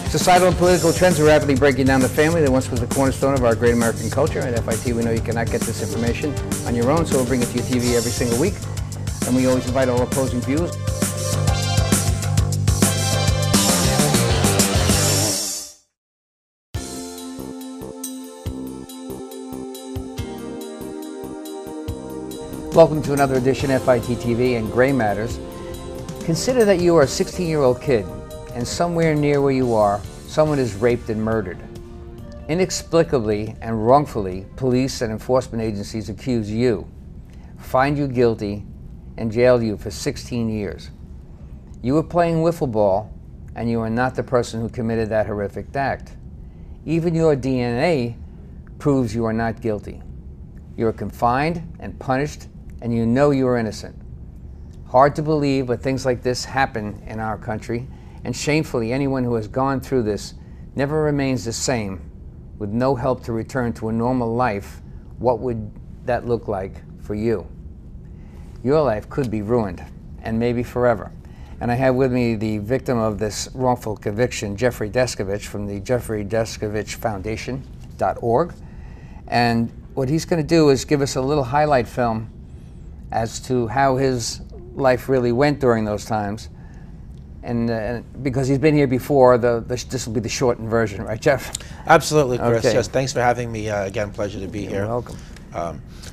Societal and political trends are rapidly breaking down the family that once was the cornerstone of our great American culture. At FIT, we know you cannot get this information on your own, so we'll bring it to your TV every single week. And we always invite all opposing views. Welcome to another edition of FIT TV and Gray Matters. Consider that you are a 16-year-old kid, and somewhere near where you are, someone is raped and murdered. Inexplicably and wrongfully, police and enforcement agencies accuse you, find you guilty, and jail you for 16 years. You were playing wiffle ball, and you are not the person who committed that horrific act. Even your DNA proves you are not guilty. You are confined and punished, and you know you are innocent. Hard to believe, but things like this happen in our country, and shamefully, anyone who has gone through this never remains the same. With no help to return to a normal life, what would that look like for you? Your life could be ruined, and maybe forever. And I have with me the victim of this wrongful conviction, Jeffrey Descovich, from the Jeffrey Descovich Foundation.org. And what he's going to do is give us a little highlight film as to how his life really went during those times. And because he's been here before, this will be the shortened version, right, Jeff? Absolutely, Chris. Okay. Yes, thanks for having me. Again, pleasure to be here. You're welcome.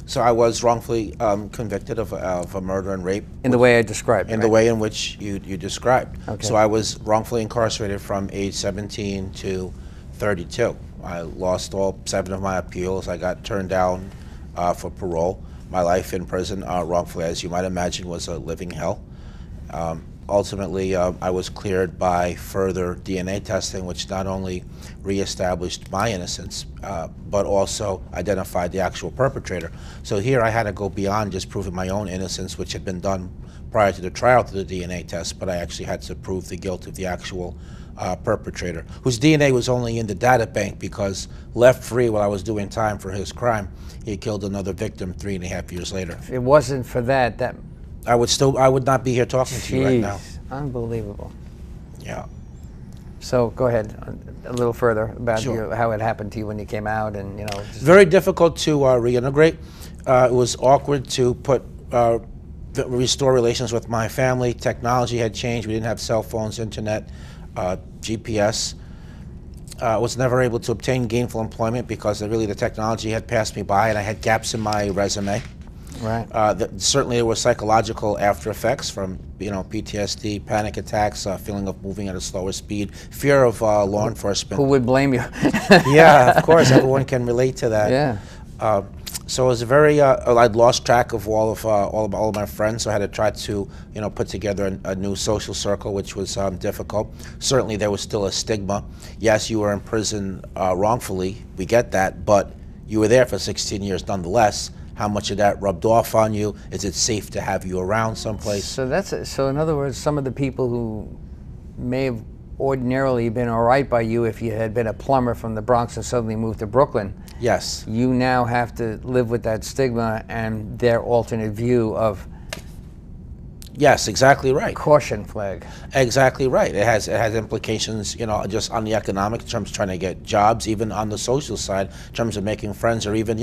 So I was wrongfully convicted of a murder and rape. In the way I described. In right? the way in which you described. Okay. So I was wrongfully incarcerated from age 17 to 32. I lost all 7 of my appeals. I got turned down for parole. My life in prison, wrongfully, as you might imagine, was a living hell. Ultimately, I was cleared by further DNA testing, which not only reestablished my innocence, but also identified the actual perpetrator. So here I had to go beyond just proving my own innocence, which had been done prior to the trial through the DNA test, but I actually had to prove the guilt of the actual perpetrator, whose DNA was only in the data bank because left free while I was doing time for his crime, he killed another victim 3.5 years later. If it wasn't for that I would not be here talking to you right now. Unbelievable. Yeah. So go ahead a little further about Sure. how it happened to you when you came out, and just Very difficult to reintegrate. It was awkward to restore relations with my family. Technology had changed. We didn't have cell phones, internet, GPS. Was never able to obtain gainful employment because the technology had passed me by, and I had gaps in my resume. right. Certainly there were psychological after effects from PTSD, panic attacks, feeling of moving at a slower speed, fear of law enforcement. Who would blame you? Yeah, of course, everyone can relate to that. Yeah. So it was a very, I'd lost track of all of my friends, so I had to try to, put together a new social circle, which was difficult. Certainly there was still a stigma. Yes, you were in prison wrongfully, we get that, but you were there for 16 years nonetheless. How much of that rubbed off on you? Is it safe to have you around someplace? So in other words, some of the people who may have ordinarily been all right by you if you had been a plumber from the Bronx and suddenly moved to Brooklyn. Yes. You now have to live with that stigma and their alternate view of. Yes, exactly right. Caution flag. Exactly right. It has implications, just on the economic terms, trying to get jobs, even on the social side, in terms of making friends, or even,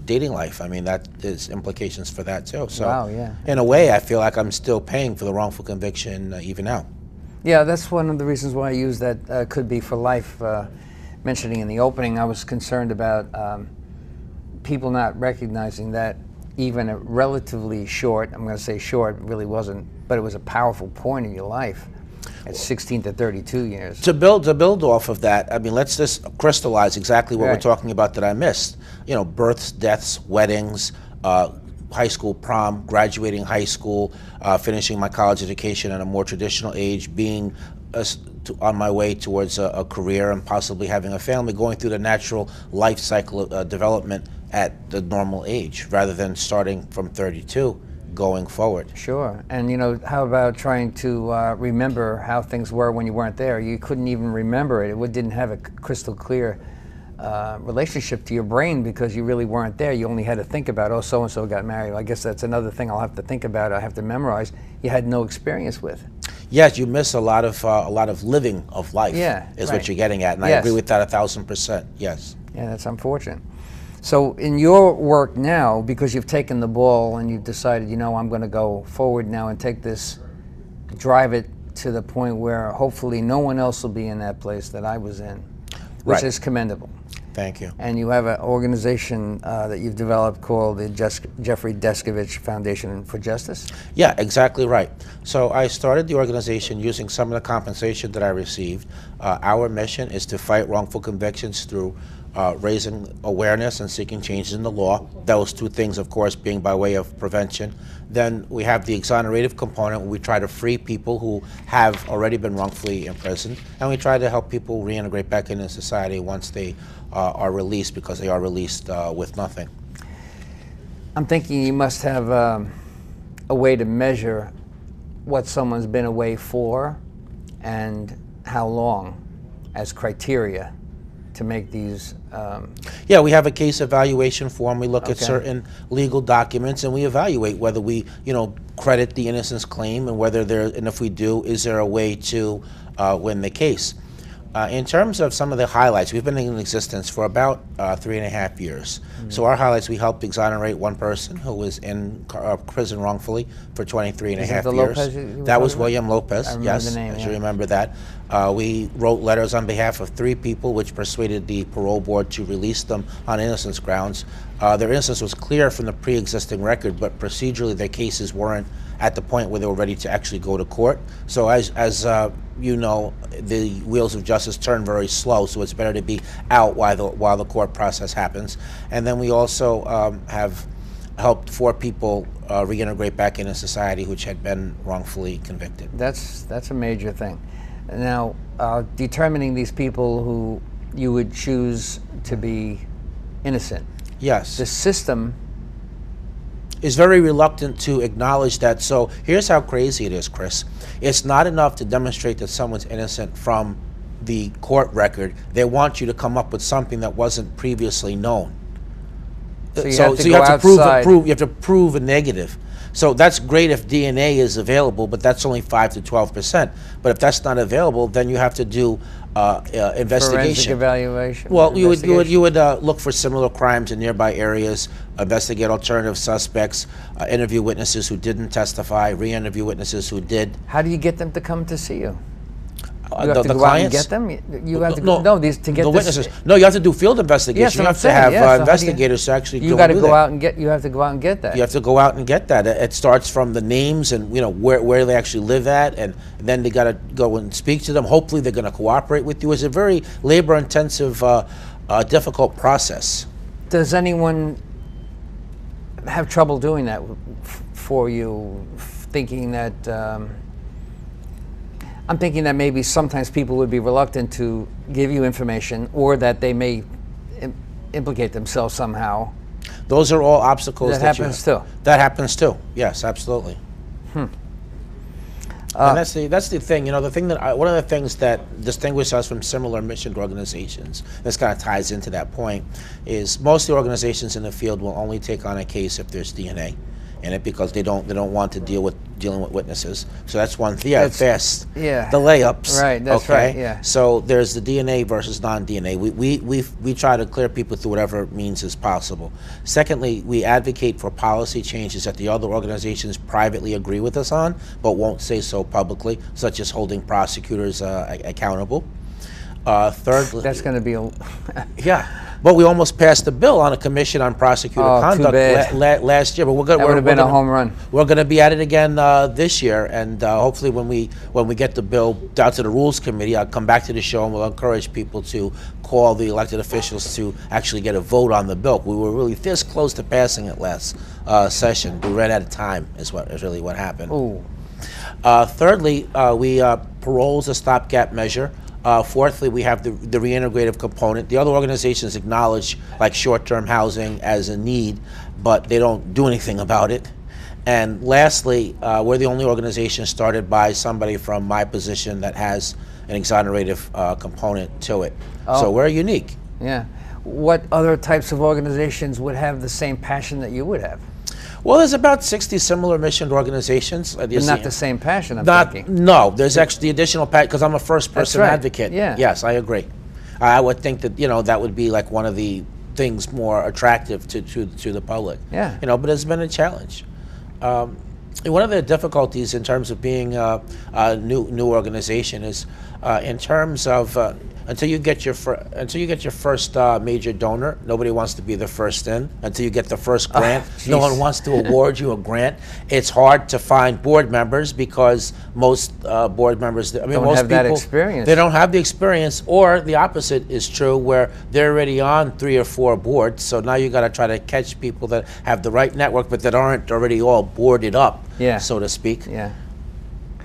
dating life. I mean, that is implications for that too. So, wow, yeah. In a way, I feel like I'm still paying for the wrongful conviction even now. Yeah, that's one of the reasons why I use that could be for life. Mentioning in the opening, I was concerned about people not recognizing that even a relatively short, I'm going to say short, really wasn't, but it was a powerful point in your life at 16 to 32 years. To build off of that, I mean, let's just crystallize exactly what we're talking about that I missed. Births, deaths, weddings, high school prom, graduating high school, finishing my college education at a more traditional age, being on my way towards a career and possibly having a family, going through the natural life cycle of development at the normal age, rather than starting from 32 going forward. Sure. And how about trying to remember how things were when you weren't there? You couldn't even remember it. It didn't have a crystal clear relationship to your brain because you really weren't there. You only had to think about, oh, so-and-so got married. I guess that's another thing I'll have to think about, I have to memorize. You had no experience with. Yes, you miss a lot of living of life. Yeah, is right. what you're getting at, and I Yes. agree with that 1,000%. Yes. Yeah, that's unfortunate. So in your work now, because you've taken the ball and you've decided, you know, I'm going to go forward now and take this, drive it to the point where hopefully no one else will be in that place that I was in, which Right. is commendable. Thank you. And you have an organization that you've developed called the Jeffrey Deskovic Foundation for Justice? Yeah, exactly right. So I started the organization using some of the compensation that I received. Our mission is to fight wrongful convictions through raising awareness and seeking changes in the law. Those two things, of course, being by way of prevention. Then we have the exonerative component where we try to free people who have already been wrongfully imprisoned, and we try to help people reintegrate back into society once they are released, because they are released with nothing. I'm thinking you must have a way to measure what someone's been away for and how long as criteria to make these. Yeah, we have a case evaluation form. We look at Okay. certain legal documents and we evaluate whether we, credit the innocence claim, and whether and if we do, is there a way to win the case. In terms of some of the highlights, we've been in existence for about 3.5 years. So our highlights, we helped exonerate one person who was in prison wrongfully for 23.5 the years. Lopez you were That was talking about? William Lopez, I remember yes, the name, as yeah. you remember that. We wrote letters on behalf of 3 people, which persuaded the parole board to release them on innocence grounds. Their innocence was clear from the pre-existing record, but procedurally their cases weren't at the point where they were ready to actually go to court. So as you know, the wheels of justice turn very slow, so it's better to be out while the court process happens. And then we also have helped 4 people reintegrate back into society which had been wrongfully convicted. That's a major thing. Now, determining these people who you would choose to be innocent. Yes. The system is very reluctant to acknowledge that. So here's how crazy it is, Chris. It's not enough to demonstrate that someone's innocent from the court record. They want you to come up with something that wasn't previously known. So you have to go have to outside. you have to prove a negative. So that's great if DNA is available, but that's only 5 to 12%. But if that's not available, then you have to do Forensic investigation. evaluation. Well, you would investigation. look for similar crimes in nearby areas, investigate alternative suspects, interview witnesses who didn't testify, re-interview witnesses who did. How do you get them to come to see you? You have The to go clients? out and get them. You have to No, to get the this, witnesses. No, you have to do field investigation. Yes, You I'm have to saying, have yeah, so how do you- investigators to actually You got to do go that. out and get. You have to go out and get that. You have to go out and get that. It starts from the names and where they actually live at, and then they got to go and speak to them. Hopefully, they're going to cooperate with you. It's a very labor-intensive, difficult process. Does anyone have trouble doing that for you? Thinking that I'm thinking that maybe sometimes people would be reluctant to give you information, or that they may implicate themselves somehow. Those are all obstacles. That happens too. That happens too. Yes, absolutely. And that's the thing. The thing that one of the things that distinguishes us from similar mission organizations, this kind of ties into that point, is most of the organizations in the field will only take on a case if there's DNA in it, because they don't want to dealing with witnesses. So that's one thing. Yeah, fast. Yeah. The layups. Right. That's okay? right. Yeah. So there's the DNA versus non-DNA. We try to clear people through whatever means is possible. Secondly, we advocate for policy changes that the other organizations privately agree with us on, but won't say so publicly, such as holding prosecutors accountable. Thirdly, That's going to be a. yeah. But we almost passed a bill on a commission on prosecutor Too conduct bad. last year. But That would have been a home run. We're going to be at it again this year, and hopefully when we get the bill down to the Rules Committee, I'll come back to the show and we'll encourage people to call the elected officials to actually get a vote on the bill. We were really this close to passing it last session. We ran out of time, is really what happened. Ooh. Thirdly, parole is a stopgap measure. Fourthly, we have the reintegrative component. The other organizations acknowledge like short-term housing as a need, but they don't do anything about it. And lastly, we're the only organization started by somebody from my position that has an exonerative component to it. So we're unique. Yeah. What other types of organizations would have the same passion that you would have? Well, there's about 60 similar mission organizations. But not the same passion, I'm Not, thinking. no, there's actually additional, because I'm a first-person right. advocate. Yeah. Yes, I agree. I would think that, that would be like one of the things more attractive to the public. Yeah. But it's been a challenge. One of the difficulties in terms of being a new organization is in terms of until you get your first major donor, nobody wants to be the first in. Until you get the first grant, no one wants to award you a grant. It's hard to find board members because most board members, Don't most have people, that experience. They don't have the experience, or the opposite is true, where they're already on 3 or 4 boards. So now you got to try to catch people that have the right network, but that aren't already all boarded up, so to speak. Yeah.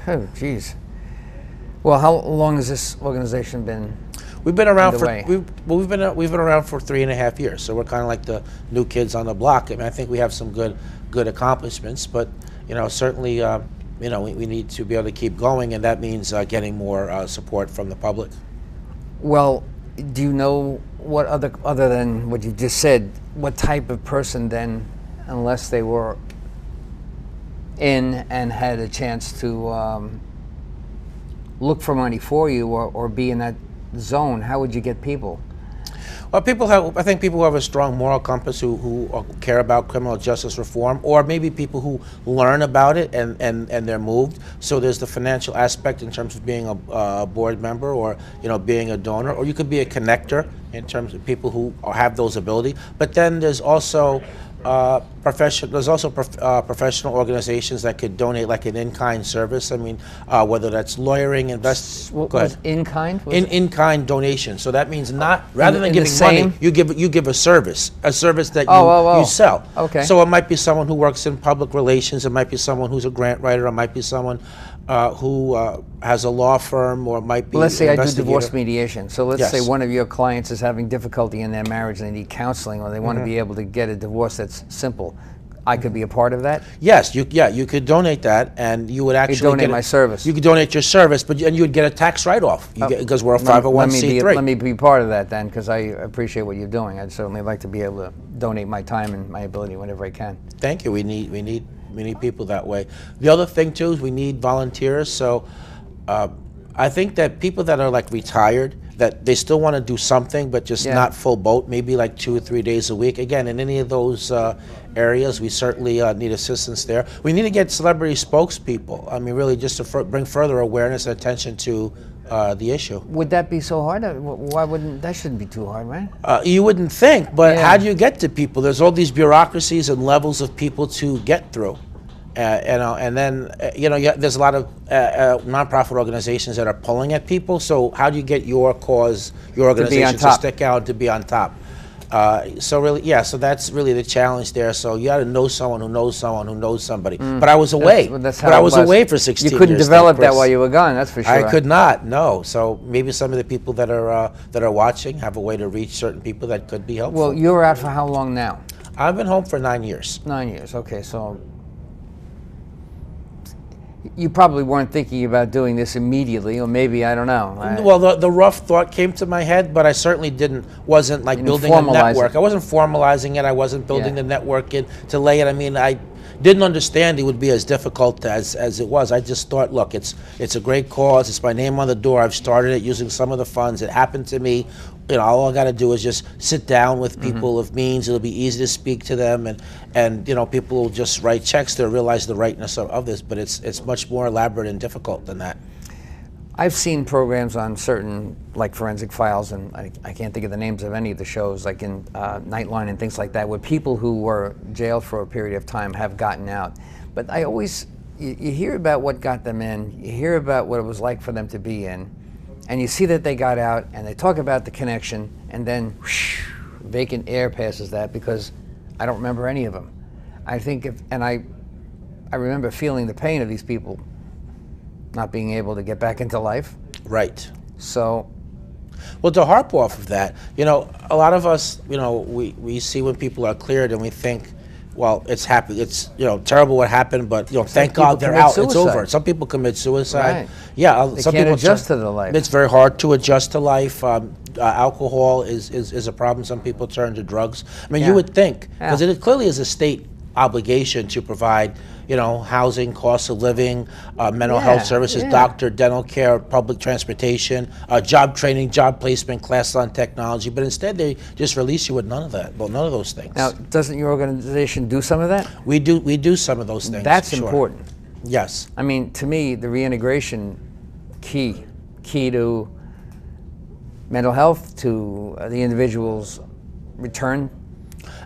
Oh, geez. Well, how long has this organization been? We've been around Either for we've been around for 3.5 years, so we're kind of like the new kids on the block. I mean, I think we have some good accomplishments, but certainly we need to be able to keep going, and that means getting more support from the public. Well, do you know what other than what you just said, what type of person then, unless they were in and had a chance to look for money for you or be in that zone, how would you get people? Well, I think people who have a strong moral compass, who care about criminal justice reform, or maybe people who learn about it and they're moved. So there's the financial aspect in terms of being a board member, or being a donor, or you could be a connector in terms of people who have those ability. But then there's also professional organizations that could donate like an in-kind service. I mean, whether that's lawyering, What was in-kind? In-kind donation. So that means rather than giving money, you give a service that you sell. Okay. So it might be someone who works in public relations. It might be someone who's a grant writer. It might be someone who has a law firm, or it might be. Let's say I do divorce mediation. So let's Yes. say one of your clients is having difficulty in their marriage and they need counseling, or they want to be able to get a divorce that's simple. I could be a part of that? Yes, you could donate that, and you would actually donate my service. You could donate your service, and you would get a tax write-off because we're a 501c3. Let me be part of that then, because I appreciate what you're doing. I'd certainly like to be able to donate my time and my ability whenever I can. Thank you. We need people that way. The other thing too is we need volunteers. So I think that people that are like retired, that they still want to do something, but just not full boat, maybe like 2 or 3 days a week. Again, in any of those areas, we certainly need assistance there. We need to get celebrity spokespeople. I mean, really just to bring further awareness and attention to the issue. Would that be so hard? Why wouldn't that? Shouldn't be too hard, right? You wouldn't think, but how do you get to people? There's all these bureaucracies and levels of people to get through. And then there's a lot of nonprofit organizations that are pulling at people. So how do you get your cause, your organization to stick out, to be on top? So really, so that's really the challenge there. So you got to know someone who knows someone who knows somebody. But I was away. That's but I was away for 16 years. You couldn't develop that while you were gone. That's for sure. I could not. No. So maybe some of the people that are watching have a way to reach certain people that could be helpful. Well, you're out for how long now? I've been home for 9 years. 9 years. Okay, so. You probably weren't thinking about doing this immediately, or maybe, I don't know. Well, the rough thought came to my head, but I certainly wasn't like building a network. I wasn't formalizing it. I wasn't building the network to lay it. I mean, I didn't understand it would be as difficult as it was. I just thought, look, it's a great cause. It's my name on the door. I've started it using some of the funds. It happened to me. All I got to do is just sit down with people of means. It'll be easy to speak to them, and people will just write checks. They'll realize the rightness of this, but it's much more elaborate and difficult than that. I've seen programs on certain, like Forensic Files, and I can't think of the names of any of the shows, like in Nightline and things like that, where people who were jailed for a period of time have gotten out. But I always, you hear about what got them in, you hear about what it was like for them to be in, and you see that they got out, and they talk about the connection, and then whoosh, vacant air passes that, because I don't remember any of them. I think I remember feeling the pain of these people not being able to get back into life. Right. So. Well, to harp off of that, a lot of us, we see when people are cleared and we think, well, it's happy. It's terrible what happened, but thank God they're out. It's over. Some people commit suicide. Right. Yeah, they some can't people adjust to the life. It's very hard to adjust to life. Alcohol is a problem. Some people turn to drugs. I mean, you would think, because it clearly is a state obligation to provide, housing, cost of living, mental health services, doctor, dental care, public transportation, job training, job placement, classes on technology. But instead, they just release you with none of that. Well, none of those things. Now, doesn't your organization do some of that? We do some of those things. That's sure. important. Yes. I mean, to me, the reintegration key to mental health, to the individual's return.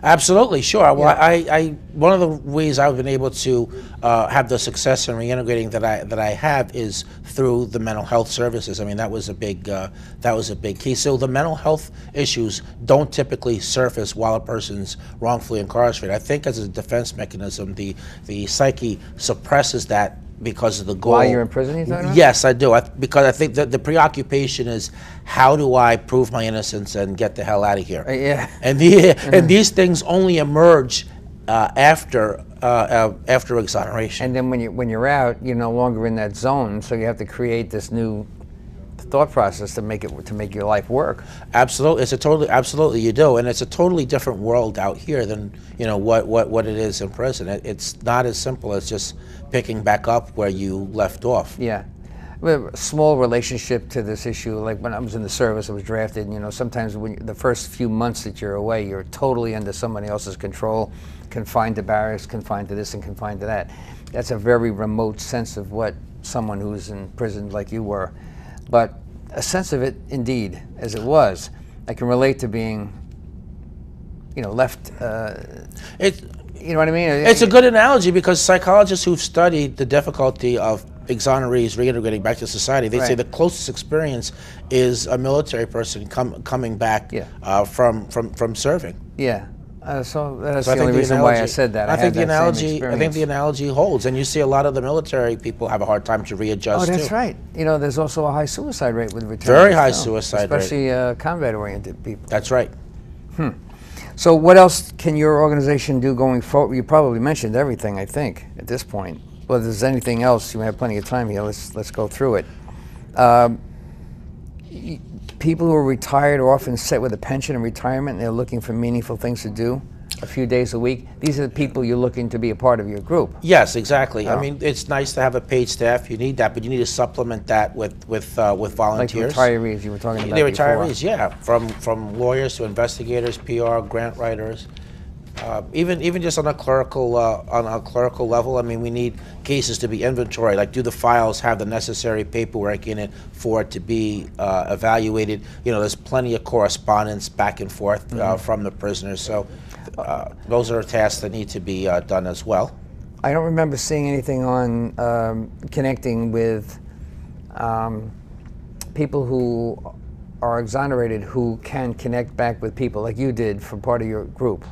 Absolutely, sure. Well, Yeah. one of the ways I've been able to have the success in reintegrating that I have is through the mental health services. I mean, that was a big key. So the mental health issues don't typically surface while a person's wrongfully incarcerated. I think as a defense mechanism, the psyche suppresses that because of the goal. While you're in prison, you're talking about? Yes, I do. Because I think that the preoccupation is, how do I prove my innocence and get the hell out of here? Yeah. And these things only emerge after exoneration. And then when you're out, you're no longer in that zone, so you have to create this new thought process to make your life work. Absolutely, absolutely you do, and it's a totally different world out here than what it is in prison. It's not as simple as just picking back up where you left off. Yeah. Well, a small relationship to this issue, like when I was in the service, I was drafted, sometimes the first few months that you're away, you're totally under somebody else's control, confined to barracks, confined to this and confined to that. That's a very remote sense of what someone who's in prison like you were. But a sense of it, indeed, as it was, I can relate to being, left. You know what I mean? It's a good analogy, because psychologists who've studied the difficulty of exonerees reintegrating back to society, they say the closest experience is a military person coming back from serving. Yeah. So that's the only reason why I said that. I think the analogy holds, and you see a lot of the military people have a hard time to readjust. Oh, that's right. There's also a high suicide rate with returnees. Very high suicide rate, especially combat-oriented people. That's right. So what else can your organization do going forward? You probably mentioned everything, I think, at this point. Well, if there's anything else, you have plenty of time here. Let's go through it. People who are retired are often set with a pension and retirement, and they're looking for meaningful things to do a few days a week. These are the people you're looking to be a part of your group. Yes, exactly. I mean, it's nice to have a paid staff. You need that, but you need to supplement that with volunteers. Like retirees you were talking about The before. retirees, yeah, from lawyers to investigators, PR, grant writers. Even just on a clerical level, I mean, we need cases to be inventoried. Like, do the files have the necessary paperwork in it for it to be evaluated? There's plenty of correspondence back and forth from the prisoners. So those are tasks that need to be done as well. I don't remember seeing anything on connecting with people who are exonerated who can connect back with people like you did for part of your group.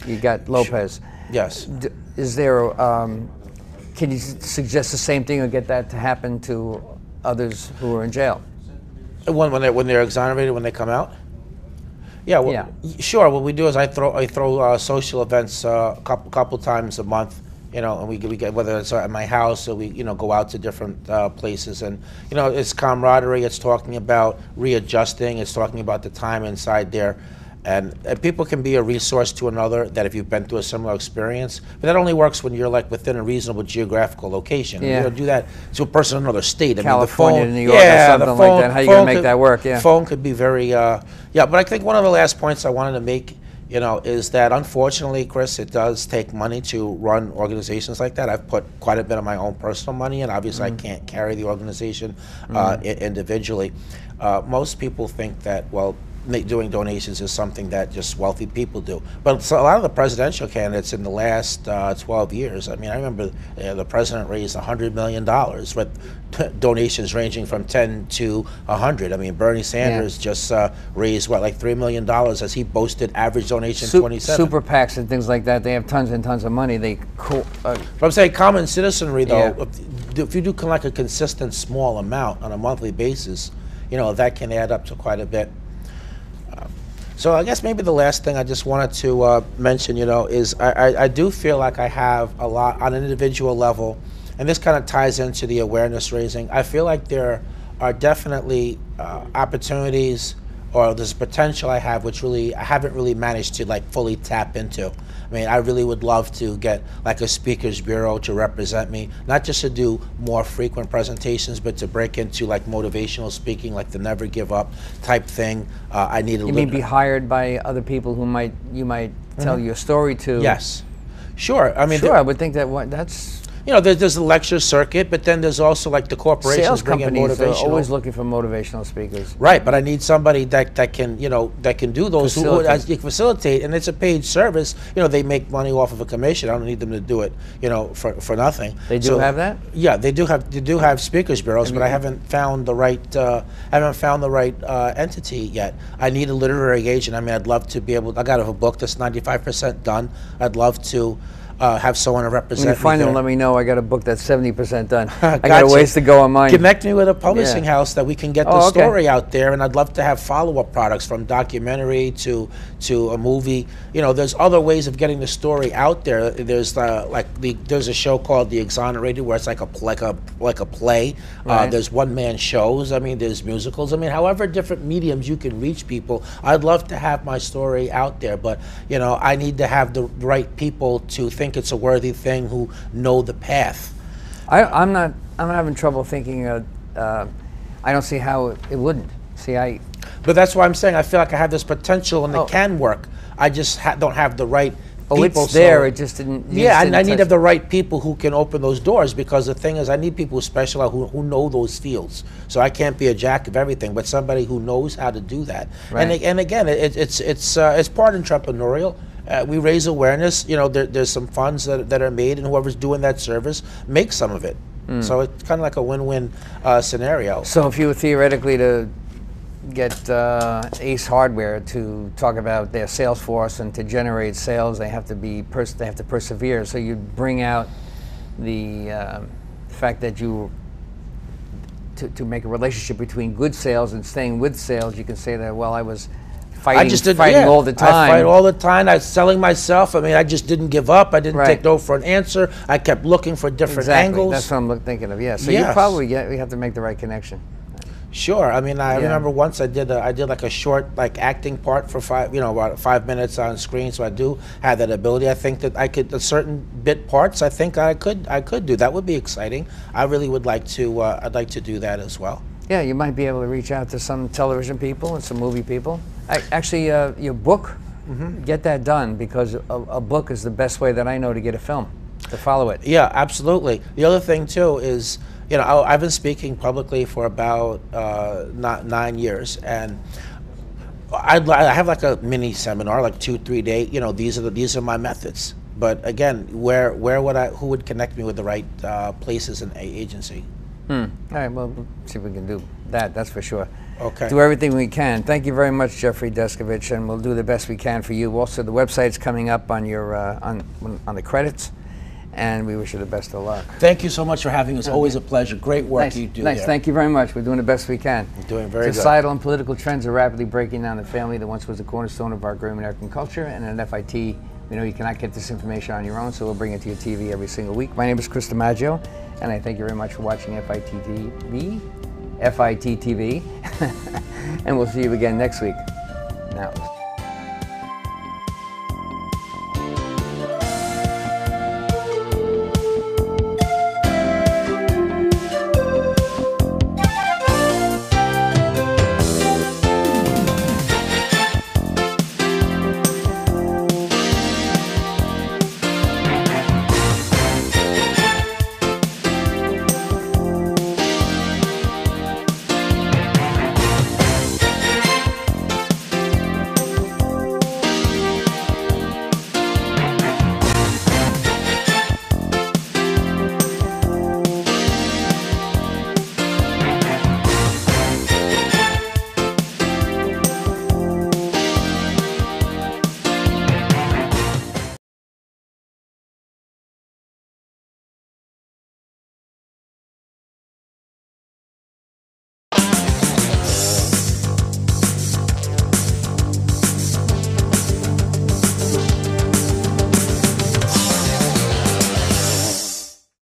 You got Lopez. Yes. Is there, can you suggest the same thing or get that to happen to others who are in jail? When they're exonerated, when they come out? Yeah, well, sure. What we do is I throw social events a couple times a month, and we get, whether it's at my house or we go out to different places, and it's camaraderie. It's talking about readjusting. It's talking about the time inside there. And people can be a resource to another, that if you've been through a similar experience. But that only works when you're like within a reasonable geographical location. Yeah. You don't do that to a person in another state. California, I mean, the phone, New York, or something like that. How are you going to make that work? Yeah. The phone could be very, yeah. But I think one of the last points I wanted to make, is that unfortunately, Chris, it does take money to run organizations like that. I've put quite a bit of my own personal money, and obviously I can't carry the organization individually. Most people think that, well, doing donations is something that just wealthy people do. But so a lot of the presidential candidates in the last 12 years, I mean, I remember the president raised $100 million with donations ranging from 10 to 100. I mean, Bernie Sanders just raised, like $3 million, as he boasted average donation 27. Super PACs and things like that, they have tons and tons of money. But I'm saying common citizenry, though, if you do like a consistent small amount on a monthly basis, that can add up to quite a bit. So I guess maybe the last thing I just wanted to mention, is I do feel like I have a lot on an individual level, and this kind of ties into the awareness raising. I feel like there are definitely opportunities or there's a potential I have, which really I haven't really managed to like fully tap into. I mean, I really would love to get like a speakers bureau to represent me, not just to do more frequent presentations, but to break into like motivational speaking, like the never give up type thing. I need a You mean be hired by other people who you might tell your story to? Yes, sure. I mean, sure. I would think that's. You know, there's the lecture circuit, but then there's also like the corporations Sales bringing companies are motivational. always looking for motivational speakers. Right, but I need somebody that can, you know, that can do those, facilitate, and it's a paid service. You know, they make money off of a commission. I don't need them to do it, you know, for nothing. They do have that? Yeah, they do have speakers bureaus, but I haven't found the right entity yet. I need a literary agent. I mean, I'd love to be able. I got a book that's 95% done. I'd love to have someone to represent me. When you find there. them, let me know. I got a book that's 70% done. I got Gotcha. a ways to go on mine. Connect me with a publishing house that we can get the okay. story out there, and I'd love to have follow-up products from documentary to a movie. You know, there's other ways of getting the story out there. There's there's a show called The Exonerated where it's like a play. Right. There's one-man shows. I mean, there's musicals. I mean, however different mediums you can reach people, I'd love to have my story out there. But you know, I need to have the right people to think it's a worthy thing, who know the path. I'm having trouble thinking. I don't see how it wouldn't. See, But that's why I'm saying I feel like I have this potential and it can work. I just don't have the right people. It's there. It just didn't. Yeah, I need to have the right people who can open those doors, because the thing is, I need people who specialize, who know those fields. So I can't be a jack of everything, but somebody who knows how to do that. Right. And again, it's part entrepreneurial. We raise awareness. You know, there's some funds that are made, and whoever's doing that service makes some of it. So it's kind of like a win-win scenario. So if you were theoretically to get Ace Hardware to talk about their sales force and to generate sales, they have to persevere. So you bring out the fact that to make a relationship between good sales and staying with sales. You can say that, well, I was fighting all the time. I fight all the time. I was selling myself. I mean, I just didn't give up. I didn't take no for an answer. I kept looking for different angles. That's what I'm thinking of. Yeah. So you probably we have to make the right connection. Sure. I mean, I remember once I did like a short acting part for about 5 minutes on screen. So I do have that ability. I think that I could certain bit parts. I think I could do. That would be exciting. I really would like to. I'd like to do that as well. Yeah, you might be able to reach out to some television people and some movie people. Actually, your book, get that done, because a book is the best way that I know to get a film, to follow it. Yeah, absolutely. The other thing too is, you know, I've been speaking publicly for about 9 years, and I have like a mini seminar, like 2-3 day. You know, these are my methods. But again, who would connect me with the right places and agency? All right, well, we'll see if we can do that, that's for sure. Okay. Do everything we can. Thank you very much, Jeffrey Descovich, and we'll do the best we can for you. Also, the website's coming up on your on the credits, and we wish you the best of luck. Thank you so much for having us. Always a pleasure. Great work you do. Nice, thank you very much. We're doing the best we can. You're doing very good. Societal and political trends are rapidly breaking down the family that once was the cornerstone of our great American culture, and at FIT, we know you cannot get this information on your own, so we'll bring it to your TV every single week. My name is Chris DiMaggio, and I thank you very much for watching FIT TV, and we'll see you again next week. Now.